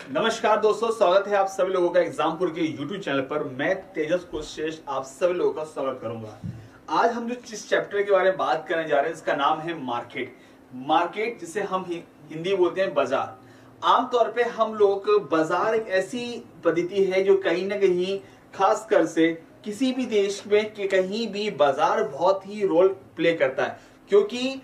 नमस्कार दोस्तों, स्वागत है आप सभी लोगों का एग्जामपुर के YouTube चैनल पर। मैं तेजस कुलश्रेष्ठ आप सभी लोगों का स्वागत करूंगा। आज हम जिस चैप्टर के बारे में बात करने जा रहे हैं इसका नाम है मार्केट। मार्केट जिसे हम हिंदी बोलते हैं बाजार। आमतौर पे हम लोग बाजार एक ऐसी पद्धति है जो कहीं ना कहीं खासकर से किसी भी देश में कि कहीं भी बाजार बहुत ही रोल प्ले करता है, क्योंकि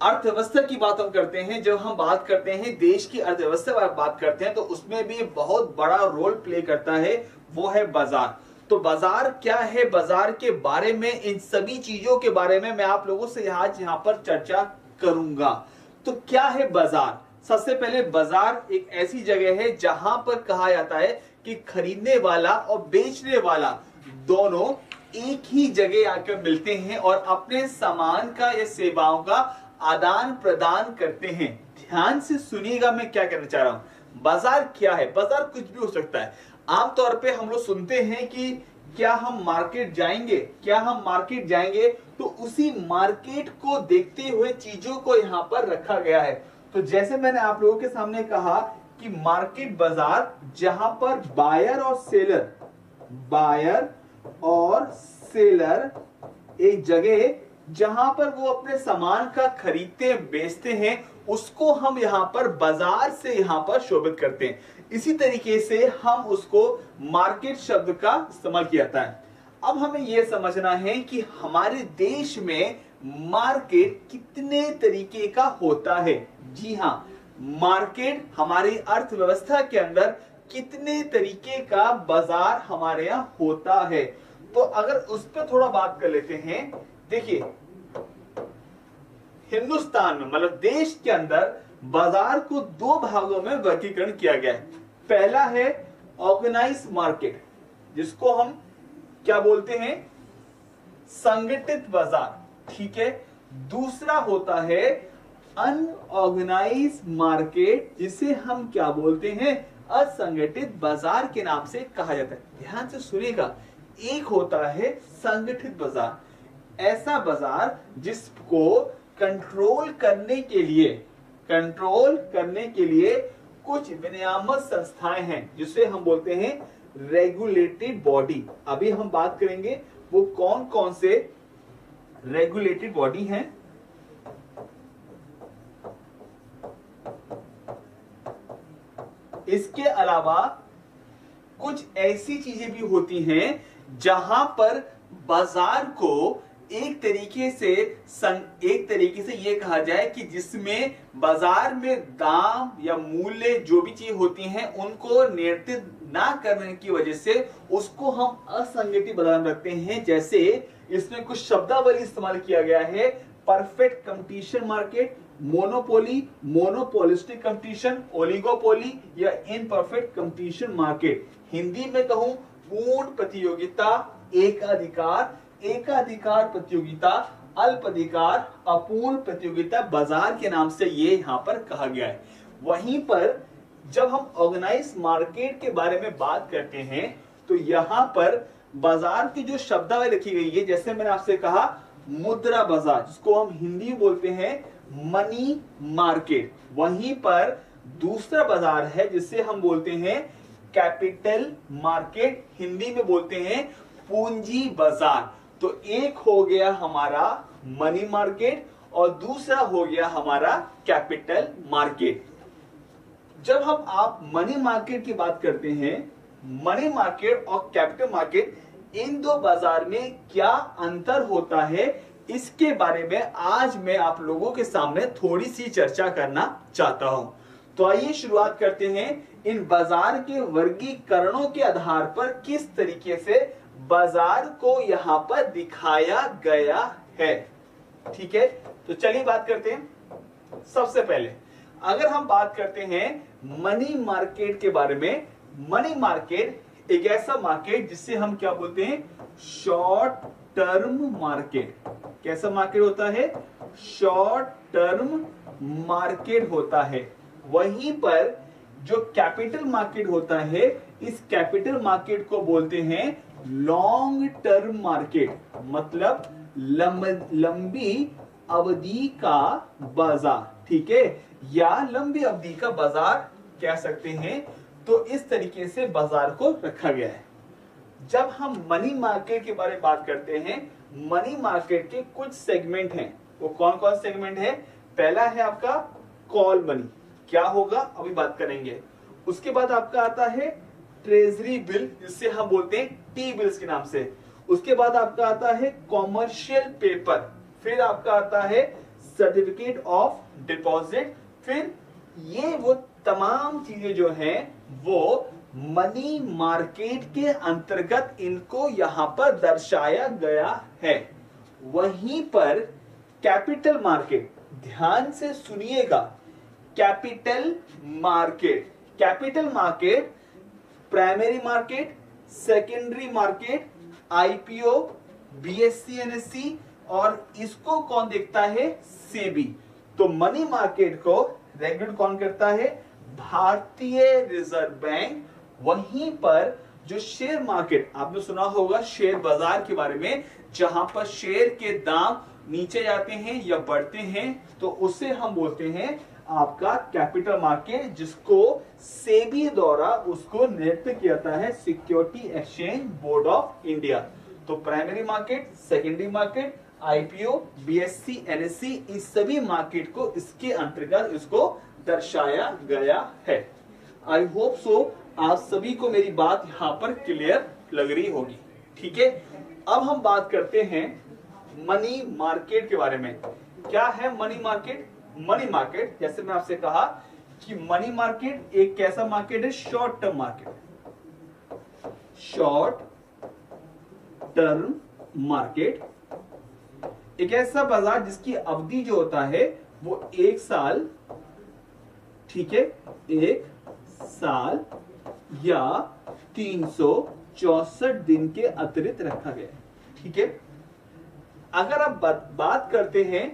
अर्थव्यवस्था की बात हम करते हैं। जब हम बात करते हैं देश की अर्थव्यवस्था की बात करते हैं तो उसमें भी बहुत बड़ा रोल प्ले करता है, वो है बाजार। तो बाजार क्या है, बाजार के बारे में, इन सभी चीजों के बारे में मैं आप लोगों से आज यहाँ पर चर्चा करूंगा। तो क्या है बाजार? सबसे पहले बाजार एक ऐसी जगह है जहां पर कहा जाता है कि खरीदने वाला और बेचने वाला दोनों एक ही जगह आकर मिलते हैं और अपने सामान का या सेवाओं का आदान प्रदान करते हैं। ध्यान से सुनिएगा मैं क्या कहना चाह रहा हूं। बाजार क्या है? बाजार कुछ भी हो सकता है। आमतौर पे हम लोग सुनते हैं कि क्या हम मार्केट जाएंगे, तो उसी मार्केट को देखते हुए चीजों को यहां पर रखा गया है। तो जैसे मैंने आप लोगों के सामने कहा कि मार्केट बाजार जहां पर बायर और सेलर एक जगह जहां पर वो अपने सामान का खरीदते बेचते हैं, उसको हम यहां पर बाजार से यहां पर शोभित करते हैं। इसी तरीके से हम उसको मार्केट शब्द का इस्तेमाल किया जाता है। अब हमें यह समझना है कि हमारे देश में मार्केट कितने तरीके का होता है। जी हां, मार्केट हमारी अर्थव्यवस्था के अंदर कितने तरीके का बाजार हमारे यहां होता है। तो अगर उस पर थोड़ा बात कर लेते हैं। देखिए, हिंदुस्तान में मतलब देश के अंदर बाजार को दो भागों में वर्गीकरण किया गया है। पहला है ऑर्गेनाइज मार्केट, जिसको हम क्या बोलते हैं, संगठित बाजार। ठीक है। दूसरा होता है अनऑर्गेनाइज मार्केट, जिसे हम क्या बोलते हैं, असंगठित बाजार के नाम से कहा जाता है। ध्यान से सुनिएगा, एक होता है संगठित बाजार, ऐसा बाजार जिसको कंट्रोल करने के लिए कुछ विनियामक संस्थाएं हैं, जिसे हम बोलते हैं रेगुलेटरी बॉडी। अभी हम बात करेंगे वो कौन कौन से रेगुलेटरी बॉडी हैं। इसके अलावा कुछ ऐसी चीजें भी होती हैं जहां पर बाजार को एक तरीके से ये कहा जाए कि जिसमें बाजार में दाम या मूल्य जो भी चीज होती हैं उनको नियंत्रित ना करने की वजह से उसको हम असंगठित बाजार में रखते हैं। जैसे इसमें कुछ शब्दावली इस्तेमाल किया गया है: perfect competition market, monopoly, monopolistic competition, oligopoly या इनपरफेक्ट कंपटीशन मार्केट। हिंदी में कहूं पूर्ण प्रतियोगिता, एकाधिकार प्रतियोगिता, अल्प अधिकार, अपूर्ण प्रतियोगिता बाजार के नाम से ये यहां पर कहा गया है। वहीं पर जब हम ऑर्गेनाइज मार्केट के बारे में बात करते हैं तो यहां पर बाजार की जो शब्दावली रखी गई है, जैसे मैंने आपसे कहा मुद्रा बाजार, जिसको हम हिंदी में बोलते हैं मनी मार्केट। वहीं पर दूसरा बाजार है जिसे हम बोलते हैं कैपिटल मार्केट, हिंदी में बोलते हैं पूंजी बाजार। तो एक हो गया हमारा मनी मार्केट और दूसरा हो गया हमारा कैपिटल मार्केट। जब आप मनी मार्केट की बात करते हैं, मनी मार्केट और कैपिटल मार्केट, इन दो बाजार में क्या अंतर होता है, इसके बारे में आज मैं आप लोगों के सामने थोड़ी सी चर्चा करना चाहता हूं। तो आइए शुरुआत करते हैं इन बाजार के वर्गीकरणों के आधार पर किस तरीके से बाजार को यहां पर दिखाया गया है। ठीक है, तो चलिए बात करते हैं। सबसे पहले अगर हम बात करते हैं मनी मार्केट के बारे में, मनी मार्केट एक ऐसा मार्केट जिसे हम क्या बोलते हैं, शॉर्ट टर्म मार्केट। कैसा मार्केट होता है? शॉर्ट टर्म मार्केट होता है। वहीं पर जो कैपिटल मार्केट होता है, इस कैपिटल मार्केट को बोलते हैं लॉन्ग टर्म मार्केट, मतलब लंबी अवधि का बाजार। ठीक है, या लंबी अवधि का बाजार कह सकते हैं। तो इस तरीके से बाजार को रखा गया है। जब हम मनी मार्केट के बारे में बात करते हैं, मनी मार्केट के कुछ सेगमेंट हैं। वो कौन कौन सेगमेंट है? पहला है आपका कॉल मनी, क्या होगा अभी बात करेंगे। उसके बाद आपका आता है ट्रेजरी बिल, जिससे हम बोलते हैं टी बिल्स के नाम से। उसके बाद आपका आता है कॉमर्शियल पेपर, फिर आपका आता है सर्टिफिकेट ऑफ डिपॉजिट। फिर ये वो तमाम चीजें जो हैं वो मनी मार्केट के अंतर्गत इनको यहां पर दर्शाया गया है। वहीं पर कैपिटल मार्केट, ध्यान से सुनिएगा, capital market, capital market primary market, secondary market, IPO, BSC, NSC, और इसको कौन देखता है? सेबी। तो मनी मार्केट को रेगुलेट कौन करता है? भारतीय रिजर्व बैंक। वहीं पर जो शेयर मार्केट, आपने सुना होगा शेयर बाजार के बारे में, जहां पर शेयर के दाम नीचे जाते हैं या बढ़ते हैं, तो उसे हम बोलते हैं आपका कैपिटल मार्केट, जिसको सेबी द्वारा उसको नियुक्त किया जाता है security exchange board of India. तो primary market, secondary market, IPO, BSC, NSC, इस सभी मार्केट को इसके अंतर्गत इसको दर्शाया गया है। आई होप सो आप सभी को मेरी बात यहां पर क्लियर लग रही होगी। ठीक है, अब हम बात करते हैं मनी मार्केट के बारे में। क्या है मनी मार्केट? मनी मार्केट, जैसे मैं आपसे कहा कि मनी मार्केट एक कैसा मार्केट है? Short term market. Short term market एक ऐसा बाजार जिसकी अवधि जो होता है वो 1 साल, ठीक है, 1 साल या 364 दिन के अतिरिक्त रखा गया है। ठीक है, अगर आप बात करते हैं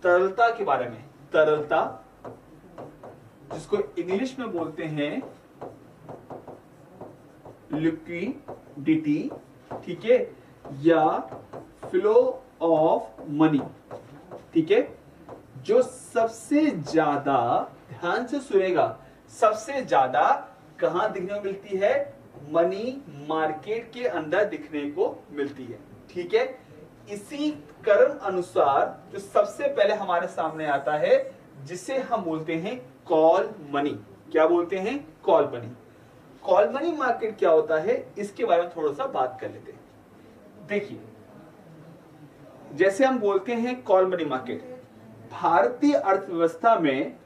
तरलता के बारे में, तरलता जिसको इंग्लिश में बोलते हैं लिक्विडिटी, ठीक है, या फ्लो ऑफ मनी, ठीक है, जो सबसे ज्यादा, ध्यान से सुनेगा, सबसे ज्यादा कहां दिखने को मिलती है? मनी मार्केट के अंदर दिखने को मिलती है। ठीक है, इसी क्रम अनुसार जो सबसे पहले हमारे सामने आता है, जिसे हम बोलते हैं कॉल मनी। क्या बोलते हैं? Call money. Call money market क्या होता है, इसके बारे में थोड़ा सा बात कर लेते हैं। देखिए, जैसे हम बोलते हैं कॉल मनी मार्केट, भारतीय अर्थव्यवस्था में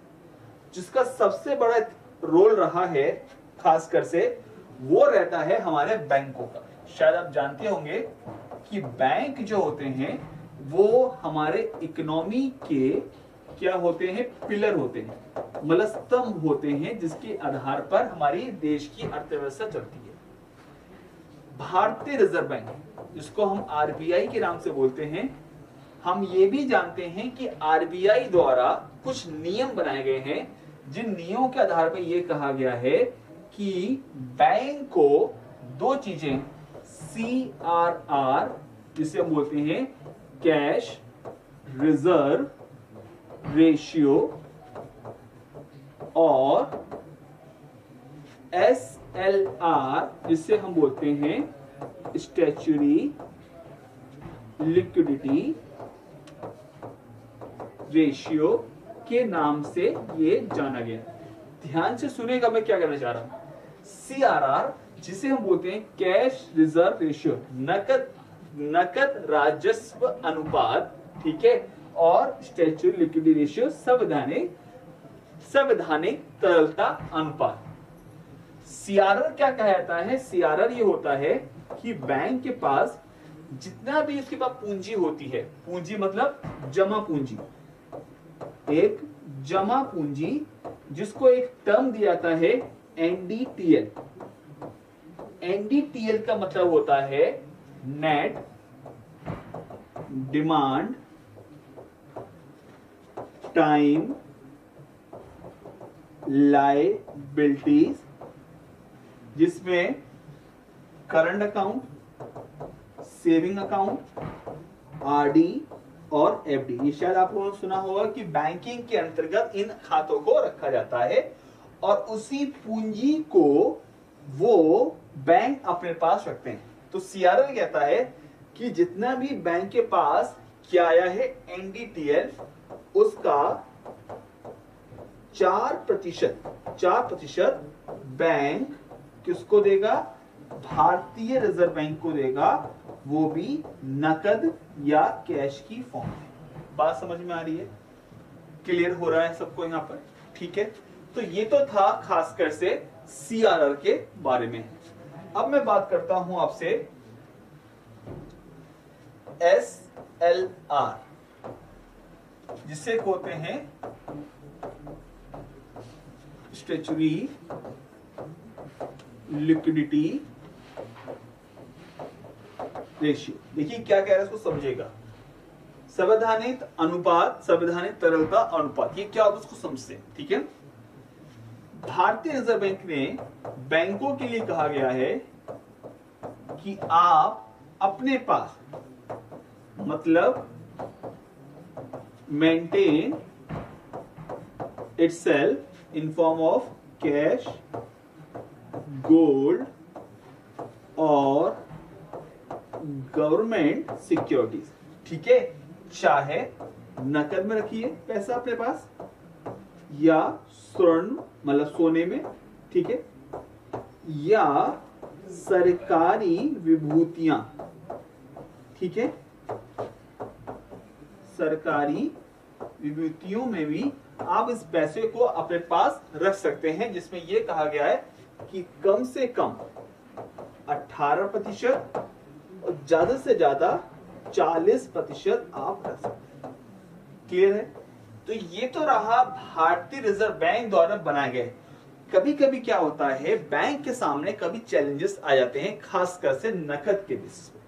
जिसका सबसे बड़ा रोल रहा है खासकर से, वो रहता है हमारे बैंकों का। शायद आप जानते होंगे कि बैंक जो होते हैं वो हमारे इकोनॉमी के क्या होते हैं? पिलर होते हैं, मतलब स्तंभ होते हैं, जिसके आधार पर हमारी देश की अर्थव्यवस्था चलती है। भारतीय रिजर्व बैंक, जिसको हम आरबीआई के नाम से बोलते हैं, हम ये भी जानते हैं कि आरबीआई द्वारा कुछ नियम बनाए गए हैं, जिन नियमों के आधार पर यह कहा गया है कि बैंक को 2 चीजें, CRR जिसे हम बोलते हैं कैश रिजर्व रेशियो, और SLR जिसे हम बोलते हैं स्टैच्यूटरी लिक्विडिटी रेशियो के नाम से ये जाना गया। ध्यान से सुनेगा मैं क्या कहना चाह रहा हूं। CRR जिसे हम बोलते हैं कैश रिजर्व रेशियो, नकद राजस्व अनुपात, ठीक है, और स्टैच्यूटरी लिक्विडिटी रेशियो संवैधानिक तरलता अनुपात। CRR क्या कहा जाता है? CRR ये होता है कि बैंक के पास जितना भी उसके पास पूंजी होती है, पूंजी मतलब जमा पूंजी, एक जमा पूंजी जिसको एक टर्म दिया जाता है NDTL। NDTL का मतलब होता है नेट डिमांड टाइम लायबिलिटीज, जिसमें current account, saving account, RD और एफडी, ये शायद आप लोगों ने सुना होगा कि बैंकिंग के अंतर्गत इन खातों को रखा जाता है। और उसी पूंजी को वो बैंक अपने पास रखते हैं। तो सीआरएल कहता है कि जितना भी बैंक के पास क्या आया है एनडीटीएल, उसका 4% बैंक किसको देगा? भारतीय रिजर्व बैंक को देगा, वो भी नकद या कैश की फॉर्म में। बात समझ में आ रही है? क्लियर हो रहा है सबको यहाँ पर? ठीक है, तो ये तो था खासकर से सीआरआर के बारे में। अब मैं बात करता हूं आपसे एसएलआर, जिसे कहते हैं स्टैच्यूटरी लिक्विडिटी रेशियो। देखिए क्या कह रहा है, इसको समझेगा। संवैधानिक अनुपात, संवैधानिक तरलता अनुपात, ये क्या होता है उसको समझते हैं। ठीक है, भारतीय रिजर्व बैंक ने बैंकों के लिए कहा गया है कि आप अपने पास, मतलब maintain itself in form of cash, gold और गवर्नमेंट सिक्योरिटीज। ठीक है, चाहे नकद में रखिए पैसा अपने पास या स्वर्ण मतलब सोने में, ठीक है, या सरकारी विभूतियां, ठीक है, सरकारी विभूतियों में भी आप इस पैसे को अपने पास रख सकते हैं, जिसमें यह कहा गया है कि कम से कम 18% और ज्यादा से ज्यादा 40% आप रख सकते हैं। क्लियर है? तो ये तो रहा भारतीय रिजर्व बैंक द्वारा बनाए गए। कभी कभी क्या होता है, बैंक के सामने कभी चैलेंजेस आ जाते हैं, खासकर से नकद के बेसिस पे।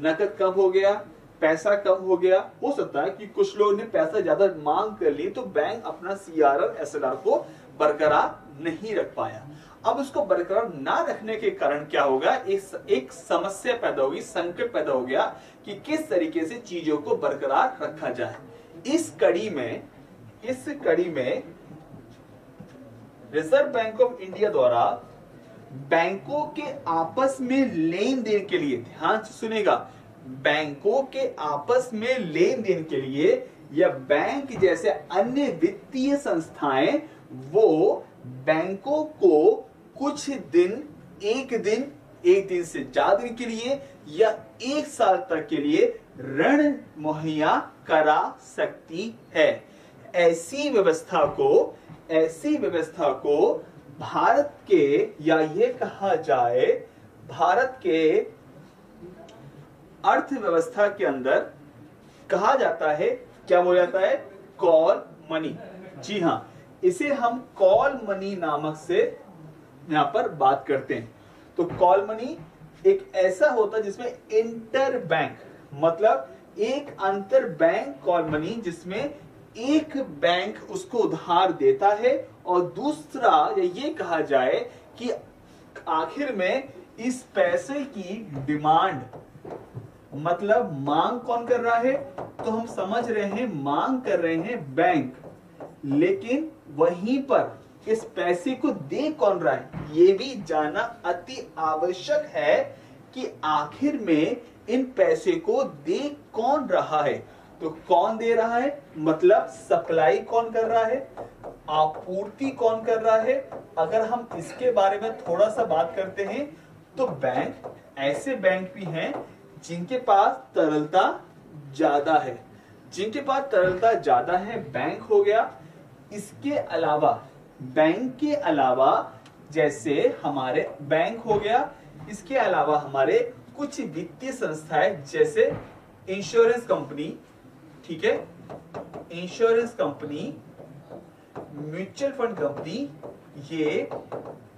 नकद कम हो गया, पैसा कम हो गया, हो सकता है कि कुछ लोगों ने पैसा ज्यादा मांग कर ली, तो बैंक अपना सीआरआर एसएलआर को बरकरार नहीं रख पाया। अब उसको बरकरार ना रखने के कारण क्या होगा, एक समस्या पैदा होगी, संकट पैदा हो गया कि किस तरीके से चीजों को बरकरार रखा जाए। इस कड़ी में रिजर्व बैंक ऑफ इंडिया द्वारा बैंकों के आपस में लेन देन के लिए, ध्यान से सुनेगा, बैंकों के आपस में लेन देन के लिए या बैंक जैसे अन्य वित्तीय संस्थाएं वो बैंकों को कुछ दिन, एक दिन से ज्यादा दिन के लिए या 1 साल तक के लिए ऋण मुहैया करा सकती है। ऐसी व्यवस्था को भारत के, या ये कहा जाए भारत के अर्थव्यवस्था के अंदर कहा जाता है, क्या बोला जाता है, कॉल मनी। जी हां, इसे हम कॉल मनी नामक से यहां पर बात करते हैं। तो कॉल मनी एक ऐसा होता है जिसमें इंटर बैंक, मतलब एक अंतर बैंक कॉल मनी, जिसमें एक बैंक उसको उधार देता है और दूसरा, या ये कहा जाए कि आखिर में इस पैसे की डिमांड, मतलब मांग कौन कर रहा है, तो हम समझ रहे हैं मांग कर रहे हैं बैंक, लेकिन वहीं पर इस पैसे को दे कौन रहा है, ये भी जानना अति आवश्यक है कि आखिर में इन पैसे को दे कौन रहा है। तो कौन दे रहा है, मतलब सप्लाई कौन कर रहा है, आपूर्ति कौन कर रहा है। अगर हम इसके बारे में थोड़ा सा बात करते हैं तो बैंक, ऐसे बैंक भी हैं जिनके पास तरलता ज्यादा है, बैंक हो गया। इसके अलावा, बैंक के अलावा जैसे हमारे बैंक हो गया, इसके अलावा हमारे कुछ वित्तीय संस्थाएं जैसे इंश्योरेंस कंपनी, ठीक है, insurance company, mutual fund company. ये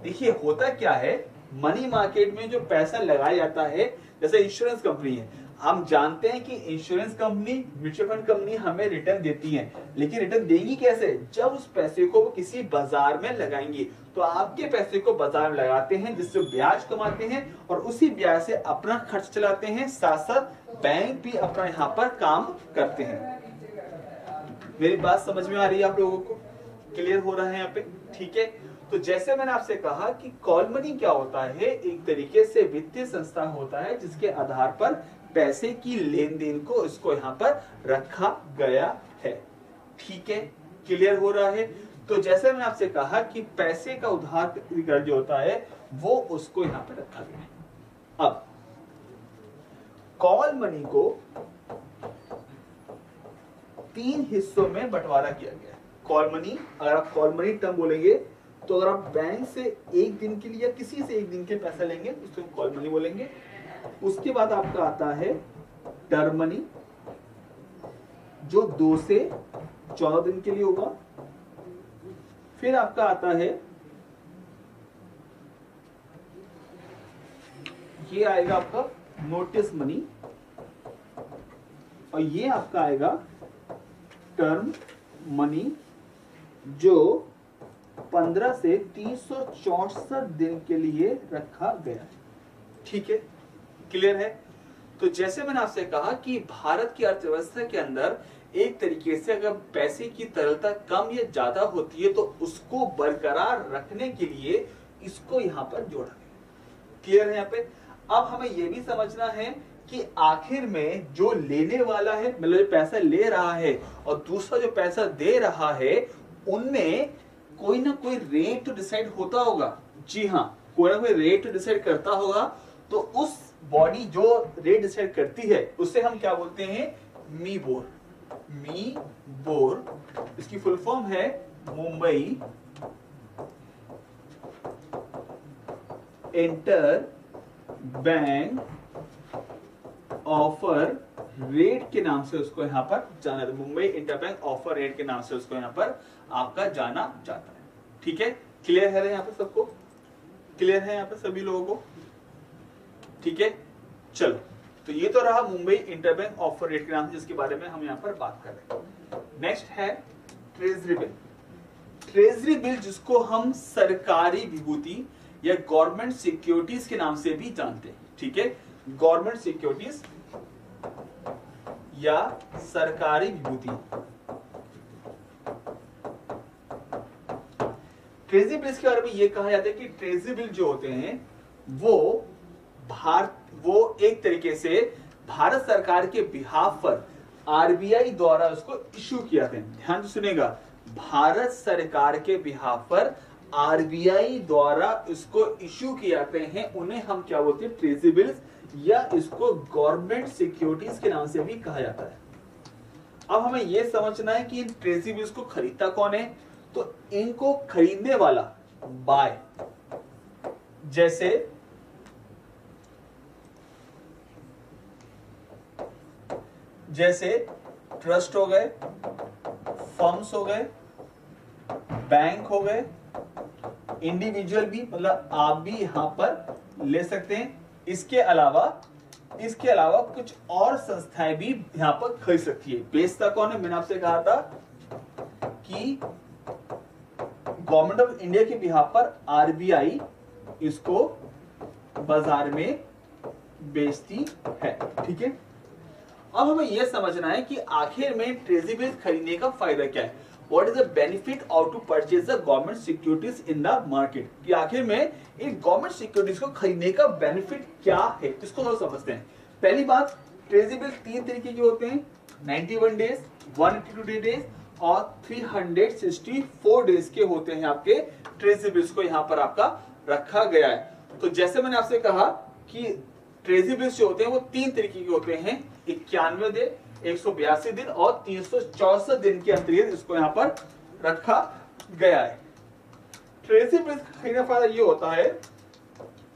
देखिए होता क्या है, मनी मार्केट में जो पैसा लगाया जाता है, जैसे इंश्योरेंस कंपनी है, हम जानते हैं कि insurance company, mutual fund company हमें रिटर्न देती है, लेकिन रिटर्न देंगी कैसे, जब उस पैसे को वो किसी बाजार में लगाएंगी। तो आपके पैसे को बाजार में लगाते हैं जिससे ब्याज कमाते हैं और उसी ब्याज से अपना खर्च चलाते हैं, साथ साथ बैंक भी अपना यहाँ पर काम करते हैं। मेरी बात समझ में आ रही है आप लोगों को? क्लियर हो रहा है यहाँ पे? ठीक है, तो जैसे मैंने आपसे कहा कि कॉल मनी क्या होता है, एक तरीके से वित्तीय संस्था होता है जिसके आधार पर पैसे की लेन देन को इसको यहाँ पर रखा गया है। ठीक है, क्लियर हो रहा है। तो जैसे मैंने आपसे कहा कि पैसे का उधार जो होता है वो उसको यहाँ पर रखा गया है। अब कॉल मनी को 3 हिस्सों में बंटवारा किया गया है। कॉल मनी, अगर आप कॉल मनी टर्म बोलेंगे तो अगर आप बैंक से एक दिन के लिए या किसी से एक दिन के पैसा लेंगे उसको कॉल मनी बोलेंगे। उसके बाद आपका आता है टर्म मनी जो 2 से 14 दिन के लिए होगा। फिर आपका आता है, ये आएगा आपका नोटिस मनी और ये आपका आएगा टर्म मनी जो 15 से 364 दिन के लिए रखा गया है। ठीक है, क्लियर है। तो जैसे मैंने आपसे कहा कि भारत की अर्थव्यवस्था के अंदर एक तरीके से अगर पैसे की तरलता कम या ज्यादा होती है तो उसको बरकरार रखने के लिए इसको यहां पर जोड़ा गया। क्लियर है यहाँ पे। अब हमें यह भी समझना है कि आखिर में जो लेने वाला है, मतलब जो पैसा ले रहा है और दूसरा जो पैसा दे रहा है, उनमें कोई ना कोई रेट तो डिसाइड होता होगा। जी हाँ, कोई ना कोई रेट तो डिसाइड करता होगा। तो उस बॉडी जो रेट डिसाइड करती है उसे हम क्या बोलते हैं, मी बोर। मी बोर, इसकी फुल फॉर्म है Mumbai inter bank offer rate के नाम से उसको यहां पर जाना जाता है। Mumbai inter bank offer rate के नाम से उसको यहां पर आपका जाना जाता है। ठीक है, क्लियर है यहाँ पे सबको? क्लियर है यहाँ पे सभी लोगों को? ठीक है, चलो। तो ये तो रहा मुंबई इंटरबैंक ऑफर रेट के नाम से, जिसके बारे में हम यहाँ पर बात कर रहे हैं। नेक्स्ट है ट्रेजरी बिल। ट्रेजरी बिल जिसको हम सरकारी विभूति या गवर्नमेंट सिक्योरिटीज के नाम से भी जानते हैं। ठीक है, गवर्नमेंट सिक्योरिटीज या सरकारी विभूति। ट्रेजरी बिल्स के बारे में यह कहा जाता है कि ट्रेजरी बिल जो होते हैं वो एक तरीके से भारत सरकार के बिहाफ पर आरबीआई द्वारा उसको इश्यू किया जाते हैं। ध्यान से सुनेगा, भारत सरकार के बिहाफ पर आरबीआई द्वारा इसको इश्यू किए जाते हैं, उन्हें हम क्या बोलते हैं, ट्रेजरी बिल्स, या इसको गवर्नमेंट सिक्योरिटीज के नाम से भी कहा जाता है। अब हमें यह समझना है कि इन ट्रेजरी बिल्स को खरीदता कौन है। तो इनको खरीदने वाला बाय, जैसे ट्रस्ट हो गए, फर्म्स हो गए, बैंक हो गए, इंडिविजुअल भी, मतलब आप भी यहां पर ले सकते हैं। इसके अलावा कुछ और संस्थाएं भी यहां पर खरीद सकती है। बेचता कौन है? मैंने आपसे कहा था कि गवर्नमेंट ऑफ इंडिया के बिहाफ पर आरबीआई इसको बाजार में बेचती है। ठीक है, अब हमें यह समझना है कि आखिर में ट्रेजरी बिल्स खरीदने का फायदा क्या है। What is the benefit of to purchase the government securities in the market? कि आखिर में एक गवर्नमेंट सिक्योरिटीज को खरीदने का बेनिफिट क्या है, इसको थोड़ा समझते हैं। पहली बात, ट्रेजरी बिल 3 तरीके के होते हैं, 91 डेज, 182 डेज और 364 डेज के होते हैं आपके ट्रेजरी बिल्स को यहाँ पर आपका रखा गया है। तो जैसे मैंने आपसे कहा कि ट्रेजरी बिल्स जो होते हैं वो 3 तरीके के होते हैं, 91 दिन, 182 दिन और 364 दिन के अंतर्गत इसको यहाँ पर रखा गया है। ट्रेजरी बिल खरीदने का फायदा ये होता है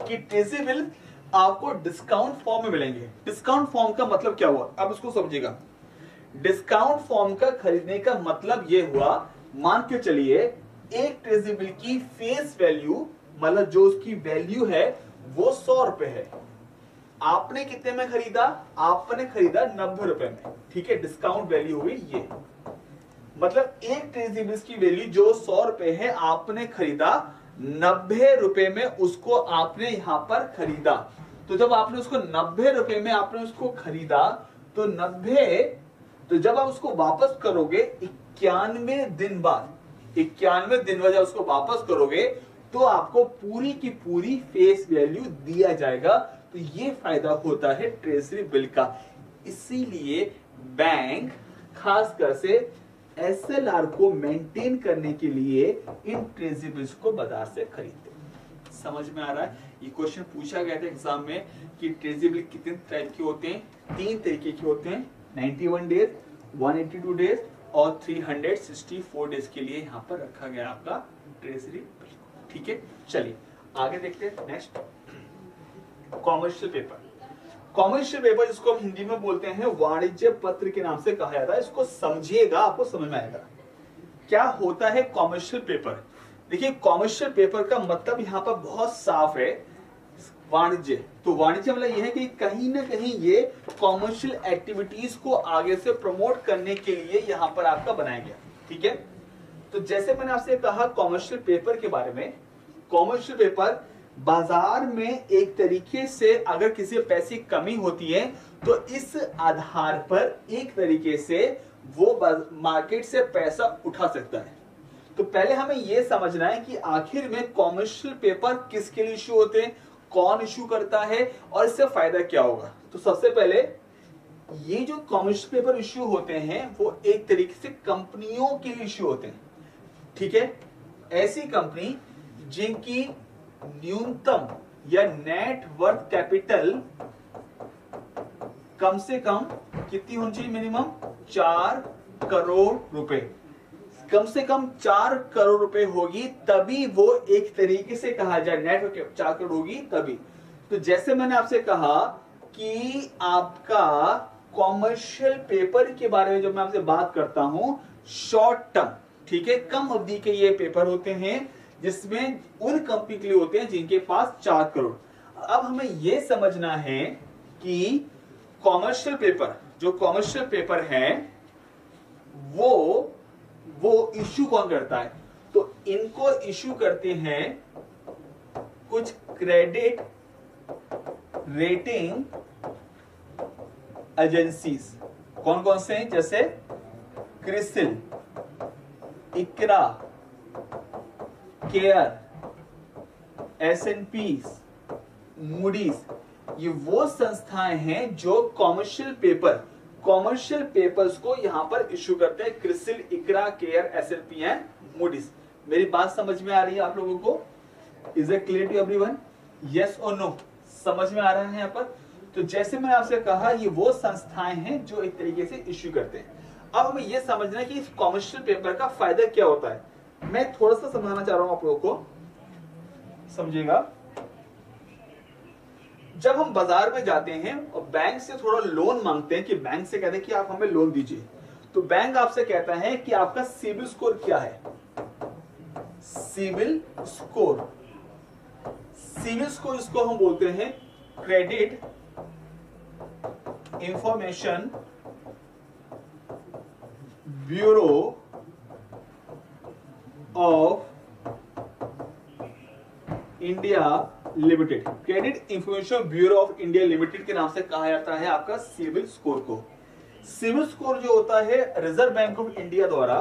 कि ट्रेजरी बिल आपको डिस्काउंट फॉर्म में मिलेंगे। डिस्काउंट फॉर्म का मतलब क्या हुआ, अब इसको समझिएगा। डिस्काउंट फॉर्म का खरीदने का मतलब ये हुआ, मान के चलिए एक ट्रेजरी बिल की फेस वैल्यू, मतलब जो उसकी वैल्यू है वो 100 रुपए है। आपने कितने में खरीदा? आपने खरीदा 90 रुपए में। ठीक है, डिस्काउंट वैल्यू हुई ये, मतलब एक ट्रेजरी बिल्स की वैल्यू जो 100 रुपए है, आपने खरीदा 90 रुपए में, उसको आपने यहां पर खरीदा। तो जब आपने उसको 90 रुपए में आपने उसको खरीदा तो 90, तो जब आप उसको वापस करोगे 91 दिन बाद, 91 दिन बाद जब उसको वापस करोगे तो आपको पूरी की पूरी फेस वैल्यू दिया जाएगा। तो ये फायदा होता है ट्रेजरी बिल का। इसीलिए बैंक खासकर से एसएलआर को मेंटेन करने के लिए इन ट्रेजरी बिल्स को बाजार से खरीदते हैं। समझ में आ रहा है? ये क्वेश्चन पूछा गया था एग्जाम में कि ट्रेजरी बिल कितने टाइप के होते हैं। 3 तरीके के होते हैं, 91 डेज, 182 डेज और 364 डेज के लिए यहाँ पर रखा गया आपका ट्रेजरी बिल। ठीक है, चलिए आगे देखते हैं। Next, commercial paper. Commercial paper जिसको हम हिंदी में बोलते हैं वाणिज्य पत्र के नाम से कहा जाता है। इसको समझिएगा, आपको समझ में आएगा क्या होता है कॉमर्शियल पेपर। देखिए, कॉमर्शियल पेपर का मतलब यहाँ पर बहुत साफ है, वाणिज्य। तो वाणिज्य मतलब यह है कि कहीं ना कहीं ये कॉमर्शियल एक्टिविटीज को आगे से प्रमोट करने के लिए यहाँ पर आपका बनाया गया। ठीक है, तो जैसे मैंने आपसे कहा कॉमर्शियल पेपर के बारे में, कॉमर्शियल पेपर बाजार में एक तरीके से अगर किसी पैसे की कमी होती है तो इस आधार पर एक तरीके से वो मार्केट से पैसा उठा सकता है। तो पहले हमें यह समझना है कि आखिर में कॉमर्शियल पेपर किसके लिए इश्यू होते हैं, कौन इश्यू करता है और इससे फायदा क्या होगा। तो सबसे पहले ये जो कॉमर्शियल पेपर इश्यू होते हैं वो एक तरीके से कंपनियों के लिए इश्यू होते हैं। ठीक है, ऐसी कंपनी जिनकी न्यूनतम या नेट वर्थ कैपिटल कम से कम कितनी होनी चाहिए, मिनिमम 4 करोड़ रुपए, कम से कम 4 करोड़ रुपए होगी तभी वो एक तरीके से कहा जाए नेट वर्थ 4 करोड़ होगी तभी। तो जैसे मैंने आपसे कहा कि आपका कॉमर्शियल पेपर के बारे में जब मैं आपसे बात करता हूं, शॉर्ट टर्म, ठीक है, कम अवधि के ये पेपर होते हैं जिसमें उन कंपनी के लिए होते हैं जिनके पास 4 करोड़। अब हमें यह समझना है कि कॉमर्शियल पेपर, जो कॉमर्शियल पेपर है वो इश्यू कौन करता है। तो इनको इश्यू करते हैं कुछ क्रेडिट रेटिंग एजेंसीज। कौन कौन से हैं, जैसे CRISIL, Iqra, care, S&P, Moody's. ये वो संस्थाएं हैं जो कॉमर्शियल पेपर्स को यहां पर इश्यू करते हैं। CRISIL, Iqra, care, S&P and Moody's. मेरी बात समझ में आ रही है आप लोगों को? Is it clear to everyone? Yes और नो? समझ में आ रहा है यहाँ पर? तो जैसे मैंने आपसे कहा ये वो संस्थाएं हैं जो एक तरीके से इश्यू करते हैं। अब हमें यह समझना है कि इस कॉमर्शियल पेपर का फायदा क्या होता है। मैं थोड़ा सा समझाना चाह रहा हूं आप लोगों को, समझिएगा। जब हम बाजार में जाते हैं और बैंक से थोड़ा लोन मांगते हैं, कि बैंक से कहते हैं कि आप हमें लोन दीजिए, तो बैंक आपसे कहता है कि आपका सिबिल स्कोर क्या है। सिबिल स्कोर, सिबिल स्कोर इसको हम बोलते हैं credit information bureau of India limited. Credit information bureau of India limited के नाम से कहा जाता है आपका सिबिल स्कोर को। सिबिल स्कोर जो होता है रिजर्व बैंक ऑफ इंडिया द्वारा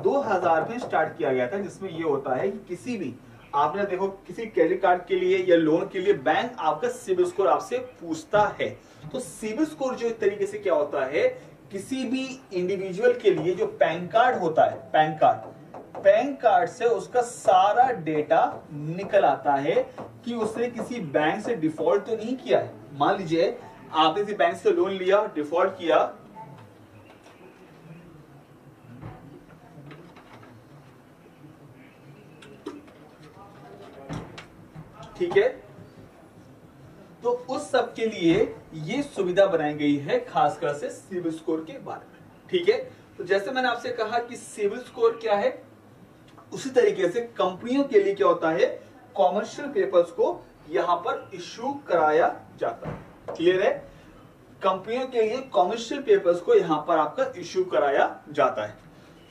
2000 में स्टार्ट किया गया था, जिसमें यह होता है कि किसी भी, आपने देखो किसी क्रेडिट कार्ड के लिए या लोन के लिए बैंक आपका सिबिल स्कोर आपसे पूछता है। तो सिबिल स्कोर जो एक तरीके से क्या होता है, किसी भी इंडिविजुअल के लिए जो पैन कार्ड होता है, पैन कार्ड से उसका सारा डेटा निकल आता है कि उसने किसी बैंक से डिफॉल्ट तो नहीं किया है। मान लीजिए आपने किसी बैंक से लोन लिया, डिफॉल्ट किया, ठीक है, तो उस सब के लिए ये सुविधा बनाई गई है, खासकर से सिबिल स्कोर के बारे में। ठीक है, तो जैसे मैंने आपसे कहा कि सिबिल स्कोर क्या है, उसी तरीके से कंपनियों के लिए क्या होता है, कॉमर्शियल पेपर्स को यहां पर इश्यू कराया जाता है। क्लियर है? कंपनियों के लिए कॉमर्शियल पेपर्स को यहां पर आपका इश्यू कराया जाता है,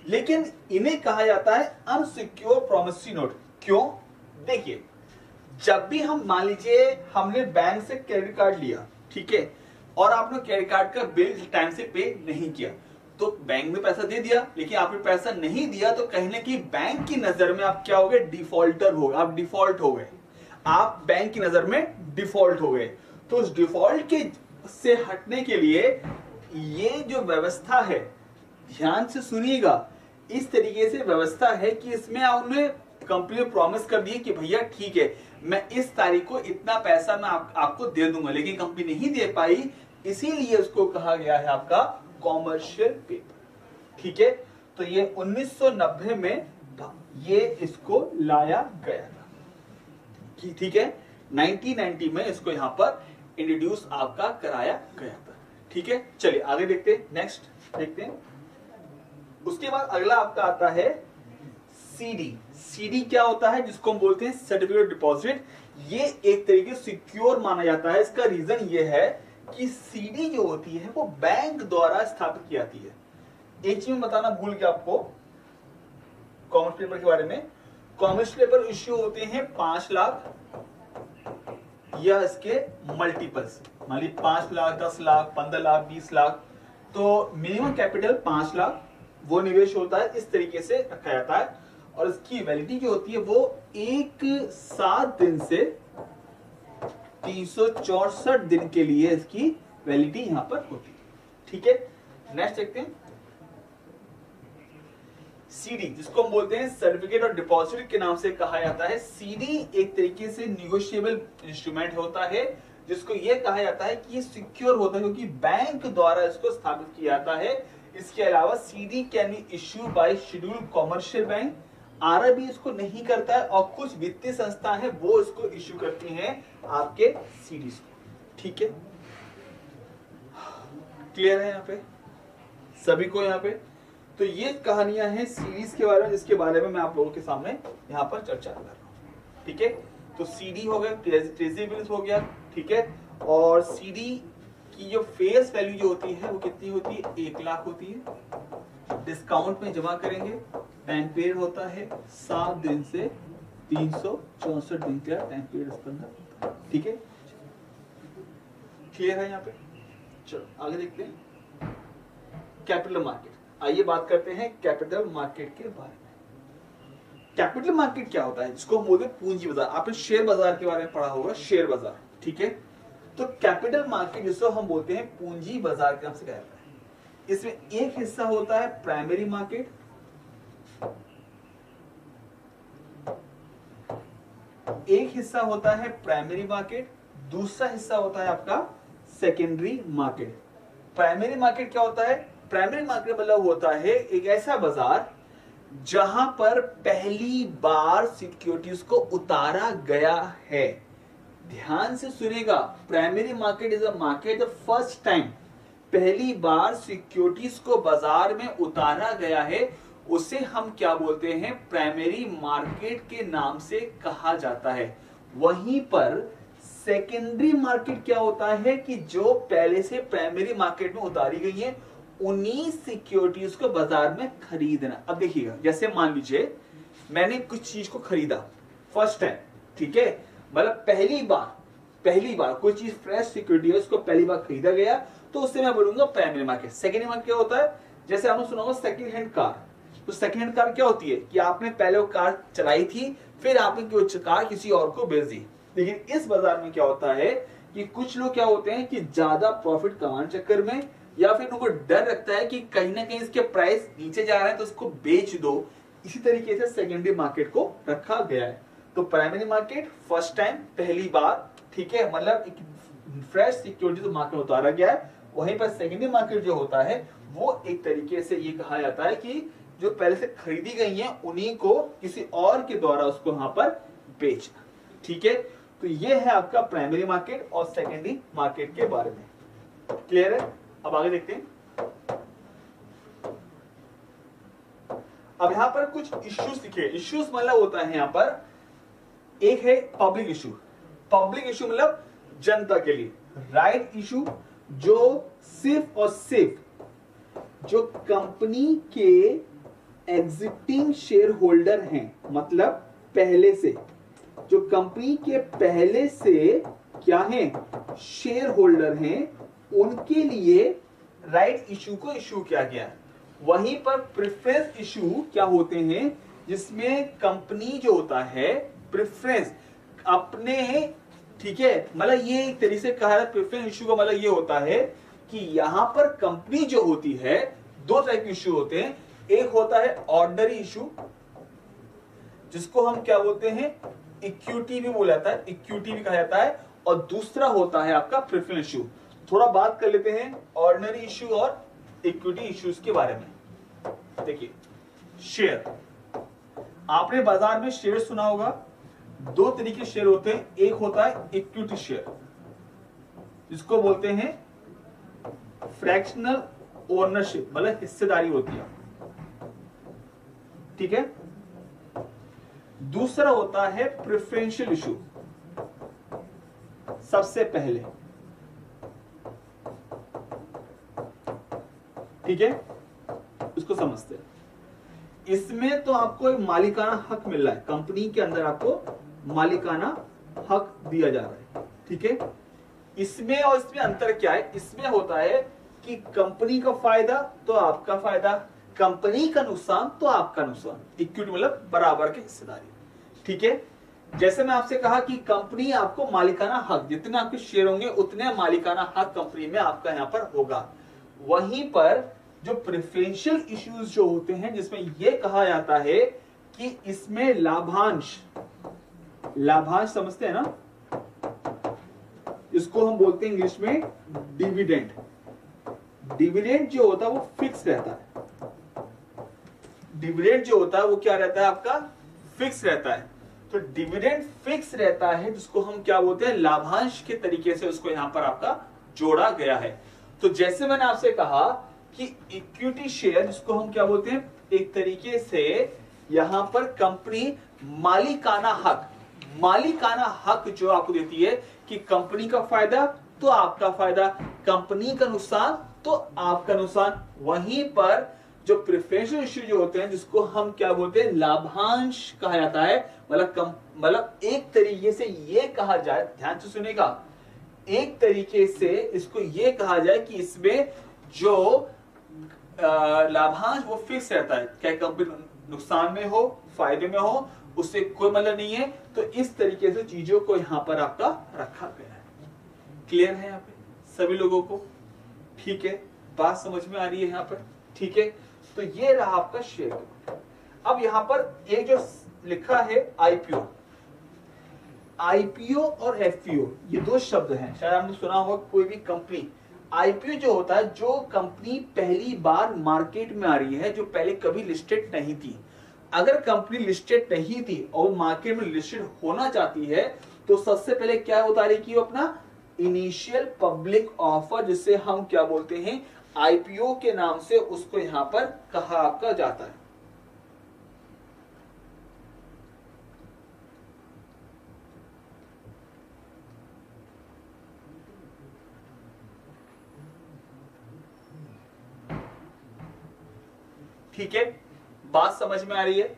लेकिन इन्हें कहा जाता है अनसिक्योर प्रॉमिसरी नोट। क्यों? देखिए, जब भी हम, मान लीजिए हमने बैंक से क्रेडिट कार्ड लिया, ठीक है, और आपने क्रेडिट कार्ड का बिल टाइम से पे नहीं किया, तो बैंक में पैसा दे दिया, लेकिन आपने पैसा नहीं दिया तो कहीं ना कहीं बैंक की नजर में आप क्या हो गए, डिफॉल्टर हो गए, आप डिफॉल्ट हो गए, आप बैंक की नजर में डिफॉल्ट हो गए। तो उस डिफॉल्ट के से हटने के लिए ये जो व्यवस्था है, ध्यान से सुनिएगा, इस तरीके से व्यवस्था है कि इसमें उन्होंने कंपनी ने प्रॉमिस कर दिया कि भैया ठीक है मैं इस तारीख को इतना पैसा मैं आपको दे दूंगा, लेकिन कंपनी नहीं दे पाई, इसीलिए उसको कहा गया है आपका कॉमर्शियल पेपर। ठीक है, तो ये 1990 में ये इसको लाया गया था। ठीक है, 1990 में इसको यहां पर इंट्रोड्यूस आपका कराया गया था। ठीक है, चलिए आगे देखते हैं, नेक्स्ट देखते हैं। उसके बाद अगला आपका आता है सीडी। सीडी क्या होता है, जिसको हम बोलते हैं सर्टिफिकेट डिपॉजिट। ये एक तरीके से सिक्योर माना जाता है। इसका रीजन ये है कि सीडी जो होती है वो बैंक द्वारा स्थापित की जाती है। एक चीज बताना भूल गया आपको कॉमर्स पेपर के बारे में। कॉमर्स पेपर इश्यू होते हैं 5 लाख या इसके मल्टीपल्स, मान ली 5 लाख, 10 लाख, 15 लाख, 20 लाख। तो मिनिमम कैपिटल 5 लाख वो निवेश होता है, इस तरीके से रखा जाता है। और इसकी वैलिडिटी जो होती है वो 7 दिन से 364 दिन के लिए इसकी वैलिडिटी यहां पर होती है। ठीक है, नेक्स्ट देखते हैं सीडी, जिसको हम बोलते हैं सर्टिफिकेट और डिपॉजिट के नाम से कहा जाता है। सीडी एक तरीके से निगोशिएबल इंस्ट्रूमेंट होता है, जिसको यह कहा जाता है कि ये सिक्योर होता है क्योंकि बैंक द्वारा इसको स्थापित किया जाता है। इसके अलावा CD can be issue bye scheduled commercial bank, RBI इसको नहीं करता है, और कुछ वित्तीय संस्था है वो इसको इश्यू करती हैं आपके सीडीज को। ठीक है, क्लियर है यहाँ पे सभी को यहाँ पे। तो ये कहानियां हैं सीरीज के बारे में, जिसके बारे में मैं आप लोगों के सामने यहाँ पर चर्चा कर रहा हूँ। ठीक है, तो सीडी हो गया, ट्रेजरी बिल्स हो गया। ठीक है, और सीडी की जो फेस वैल्यू जो होती है वो कितनी होती है, 1 लाख होती है। डिस्काउंट में जमा करेंगे, टाइम पीरियड होता है 7 दिन से 364 दिन का टाइम पीरियड इसके अंदर। ठीक है, क्लियर है यहाँ पे। चलो आगे देखते हैं कैपिटल मार्केट। आइए बात करते हैं कैपिटल मार्केट के बारे में। कैपिटल मार्केट क्या होता है, जिसको हम बोलते हैं पूंजी बाजार। आपने शेयर बाजार के बारे में पढ़ा होगा, शेयर बाजार। ठीक है, तो कैपिटल मार्केट जिसको हम बोलते हैं पूंजी बाजार के नाम से कहा जाता है। इसमें एक हिस्सा होता है प्राइमरी मार्केट, एक हिस्सा होता है प्राइमरी मार्केट, दूसरा हिस्सा होता है आपका सेकेंडरी मार्केट। प्राइमरी मार्केट क्या होता है, प्राइमरी मार्केट मतलब होता है एक ऐसा बाजार जहां पर पहली बार सिक्योरिटीज को उतारा गया है। ध्यान से सुनेगा, primary market is a market the first time, पहली बार सिक्योरिटीज को बाजार में उतारा गया है, उसे हम क्या बोलते हैं, प्राइमरी मार्केट के नाम से कहा जाता है। वहीं पर सेकेंडरी मार्केट क्या होता है कि जो पहले से प्राइमरी मार्केट में उतारी गई है उन्हीं सिक्योरिटीज को बाजार में खरीदना। अब देखिएगा, जैसे मान लीजिए मैंने कुछ चीज को खरीदा फर्स्ट टाइम, ठीक है, मतलब पहली बार कोई चीज फ्रेश सिक्योरिटी है उसको पहली बार खरीदा गया, तो उससे मैं बोलूंगा प्राइमरी मार्केट। सेकेंडरी मार्केट क्या होता है, जैसे आपने सुना होगा सेकंड हैंड कार। तो सेकंड हैंड कार क्या होती है कि आपने पहले वो कार चलाई थी, फिर आपने वो कार किसी और को बेच दी। लेकिन इस बाजार में क्या होता है कि कुछ लोग क्या होते हैं कि ज्यादा प्रॉफिट कमाने चक्कर में, या फिर उनको डर लगता है कि कहीं ना कहीं इसके प्राइस नीचे जा रहे हैं तो उसको बेच दो, इसी तरीके से सेकेंडरी मार्केट को रखा गया है। तो प्राइमरी मार्केट फर्स्ट टाइम, पहली बार, ठीक है, मतलब एक फ्रेश सिक्योरिटी तो मार्केट में उतारा गया है। वहीं पर सेकेंडरी मार्केट जो होता है वो एक तरीके से ये कहा जाता है कि जो पहले से खरीदी गई है उन्हीं को किसी और के द्वारा उसको वहां पर बेचना। ठीक है, तो ये है आपका प्राइमरी मार्केट और सेकेंडरी मार्केट के बारे में। क्लियर है, अब आगे देखते हैं। अब यहां पर कुछ इश्यूज दिखे। इश्यूज मतलब होता है यहां पर, एक है पब्लिक इशू। पब्लिक इशू मतलब जनता के लिए। राइट इशू जो सिर्फ और सिर्फ जो कंपनी के एग्जिस्टिंग शेयर होल्डर हैं, मतलब पहले से जो कंपनी के पहले से क्या हैं, शेयर होल्डर हैं, उनके लिए राइट इशू को इशू किया गया है। वहीं पर प्रेफरेंस इशू क्या होते हैं, जिसमें कंपनी जो होता है प्रेफरेंस अपने, ठीक है, मतलब ये एक तरीके से कहा है प्रेफरेंस इशू का मतलब ये होता है कि यहां पर कंपनी जो होती है, दो तरह के इशू होते हैं। एक होता है ऑर्डिनरी इशू, जिसको हम क्या बोलते हैं, इक्विटी भी बोला जाता है, इक्विटी भी कहा जाता है, और दूसरा होता है आपका प्रेफरेंस इशू। थोड़ा बात कर लेते हैं ऑर्डिनरी इशू और इक्विटी इश्यूज के बारे में। देखिए, शेयर, आपने बाजार में शेयर सुना होगा, दो तरीके शेयर होते हैं। एक होता है इक्विटी शेयर, जिसको बोलते हैं फ्रैक्शनल ओनरशिप, मतलब हिस्सेदारी होती है, ठीक है। दूसरा होता है प्रेफरेंशियल इशू, सबसे पहले, ठीक है, इसको समझते हैं। इसमें तो आपको एक मालिकाना हक मिल रहा है, कंपनी के अंदर आपको मालिकाना हक दिया जा रहा है, ठीक है। इसमें और इसमें अंतर क्या है, इसमें होता है कि कंपनी का फायदा तो आपका फायदा, कंपनी का नुकसान तो आपका नुकसान। इक्विटी मतलब बराबर की हिस्सेदारी, ठीक है। जैसे मैं आपसे कहा कि कंपनी आपको मालिकाना हक, जितने आपके शेयर होंगे उतने मालिकाना हक कंपनी में आपका यहां पर होगा। वहीं पर जो प्रेफरेंशियल इश्यूज जो होते हैं, जिसमें यह कहा जाता है कि इसमें लाभांश, लाभांश समझते हैं ना, इसको हम बोलते हैं इंग्लिश में डिविडेंड। डिविडेंड जो होता है वो फिक्स रहता है, डिविडेंड जो होता है वो क्या रहता है आपका, फिक्स रहता है। तो डिविडेंड फिक्स रहता है, जिसको हम क्या बोलते हैं, लाभांश के तरीके से उसको यहां पर आपका जोड़ा गया है। तो जैसे मैंने आपसे कहा कि इक्विटी शेयर, जिसको हम क्या बोलते हैं, एक तरीके से यहां पर कंपनी मालिकाना हक, मालिकाना हक जो आपको देती है कि कंपनी का फायदा तो आपका फायदा, कंपनी का नुकसान तो आपका नुकसान। वहीं पर जो प्रेफरेंशियल इश्यू जो होते हैं, जिसको हम क्या बोलते हैं, लाभांश कहा जाता है, मतलब एक तरीके से ये कहा जाए, ध्यान से सुनेगा, एक तरीके से इसको ये कहा जाए कि इसमें जो लाभांश वो फिक्स रहता है, चाहे कंपनी नुकसान में हो फायदे में हो, उससे कोई मतलब नहीं है। तो इस तरीके से चीजों को यहां पर आपका रखा गया है। क्लियर है यहाँ पे सभी लोगों को, ठीक है, बात समझ में आ रही है यहाँ पर, ठीक है। तो ये रहा आपका शेयर। अब यहां पर एक जो लिखा है आईपीओ, आईपीओ और एफपीओ, ये दो शब्द हैं, शायद आपने सुना होगा। कोई भी कंपनी, आईपीओ जो होता है, जो कंपनी पहली बार मार्केट में आ रही है, जो पहले कभी लिस्टेड नहीं थी। अगर कंपनी लिस्टेड नहीं थी और मार्केट में लिस्टेड होना चाहती है, तो सबसे पहले क्या उतारेगी, अपना इनिशियल पब्लिक ऑफर, जिसे हम क्या बोलते हैं, आईपीओ के नाम से उसको यहां पर कहा जाता है। ठीक है, बात समझ में आ रही है।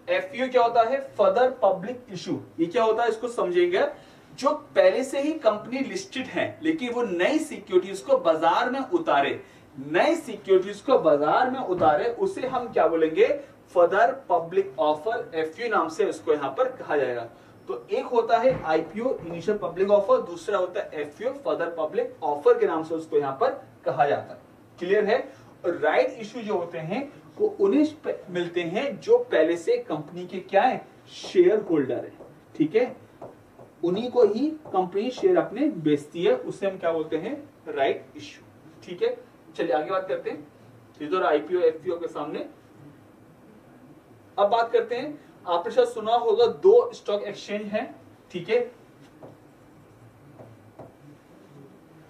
एफयू क्या होता है, फर्दर पब्लिक इशू। ये क्या होता है, इसको समझेंगे। जो पहले से ही कंपनी लिस्टेड है, लेकिन वो नई सिक्योरिटीज को बाजार में उतारे, नई सिक्योरिटीज को बाजार में उतारे, उसे हम क्या बोलेंगे, फर्दर पब्लिक ऑफर, एफयू नाम से उसको यहां पर कहा जाएगा। तो एक होता है आईपीओ, इनिशियल पब्लिक ऑफर, दूसरा होता है एफयू, फर्दर पब्लिक ऑफर के नाम से उसको यहां पर कहा जाता है। क्लियर है। और राइट इशू जो होते हैं वो उन्हें मिलते हैं जो पहले से कंपनी के क्या है, शेयर होल्डर है, ठीक है, उन्हीं को ही कंपनी शेयर अपने बेचती है, उसे हम क्या बोलते हैं, राइट इशू। ठीक है, चलिए आगे बात करते हैं। इधर आईपीओ एफपीओ के सामने अब बात करते हैं। आपने शायद सुना होगा दो स्टॉक एक्सचेंज हैं, ठीक है,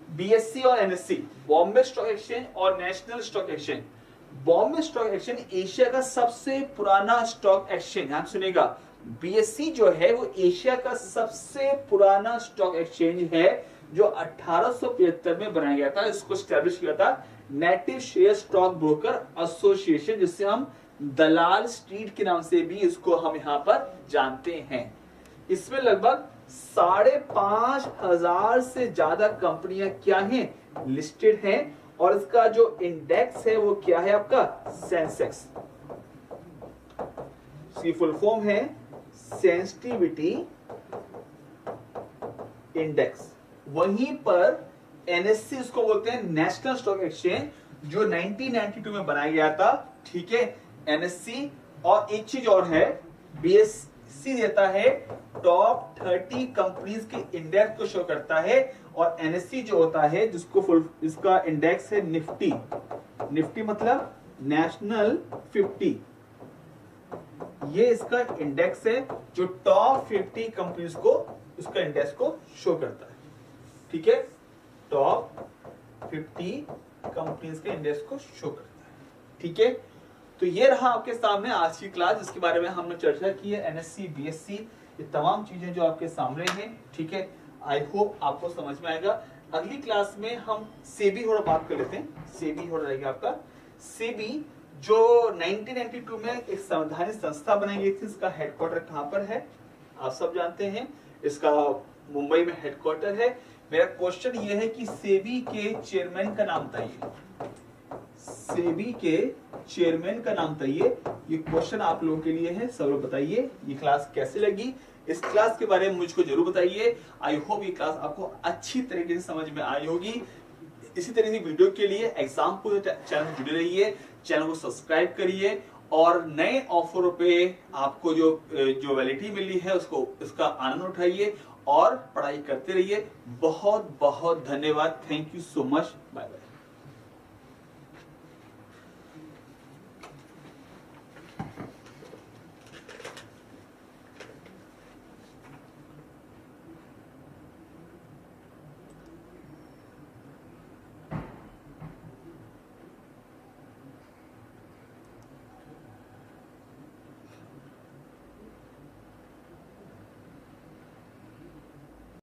बीएससी और एनएससी, बॉम्बे स्टॉक एक्सचेंज और national stock exchange. Bombay stock exchange Asia का सबसे पुराना स्टॉक एक्सचेंज, आप सुनेगा, बीएससी जो है वो एशिया का सबसे पुराना स्टॉक एक्सचेंज है, जो 1875 में बनाया गया था। इसको स्टैब्लिश किया था native share stock broker association, जिससे हम दलाल स्ट्रीट के नाम से भी इसको हम यहां पर जानते हैं। इसमें लगभग 5,500 से ज्यादा कंपनियां क्या हैं, लिस्टेड हैं, और इसका जो इंडेक्स है वो क्या है आपका सेंसेक्स। इसकी फुल फॉर्म है सेंसिटिविटी इंडेक्स। वहीं पर एनएससी उसको बोलते हैं नेशनल स्टॉक एक्सचेंज, जो 1992 में बनाया गया था। ठीक है, एनएससी। और एक चीज और है, बीएससी देता है टॉप 30 कंपनीज के इंडेक्स को शो करता है, और एनएससी जो होता है जिसको इसका इंडेक्स है निफ्टी। निफ्टी मतलब नेशनल 50, ये इसका इंडेक्स है जो टॉप 50 कंपनीज को इसका इंडेक्स को शो करता है। ठीक है, टॉप 50 कंपनीज के इंडेक्स को शो करता है। ठीक है, तो ये रहा आपके सामने आज की क्लास, जिसके बारे में हमने चर्चा की है। एनएससी, बीएससी, ये तमाम चीजें जो आपके सामने हैं। ठीक है, आई होप आपको समझ में आएगा। अगली क्लास में हम सेबी थोड़ा बात कर लेते हैं। सेबी हो रहेगा आपका। सेबी जो 1992 में एक संवैधानिक संस्था बनाई गई थी, इसका हेडक्वार्टर कहां पर है आप सब जानते हैं, इसका मुंबई में हेडक्वार्टर है। मेरा क्वेश्चन ये है कि सेबी के चेयरमैन का नाम बताइए। सेबी के चेयरमैन का नाम बताइए। ये क्वेश्चन आप लोगों के लिए है। सब लोग बताइए ये क्लास कैसे लगी। इस क्लास के बारे में मुझको जरूर बताइए। आई होप ये क्लास आपको अच्छी तरीके से समझ में आई होगी। इसी तरह की वीडियो के लिए एग्जाम को चैनल जुड़े रहिए, चैनल को सब्सक्राइब करिए, और नए ऑफरों पे आपको जो वैलिडिटी मिली है उसका आनंद उठाइए और पढ़ाई करते रहिए। बहुत बहुत धन्यवाद। Thank you so much. Bye bye.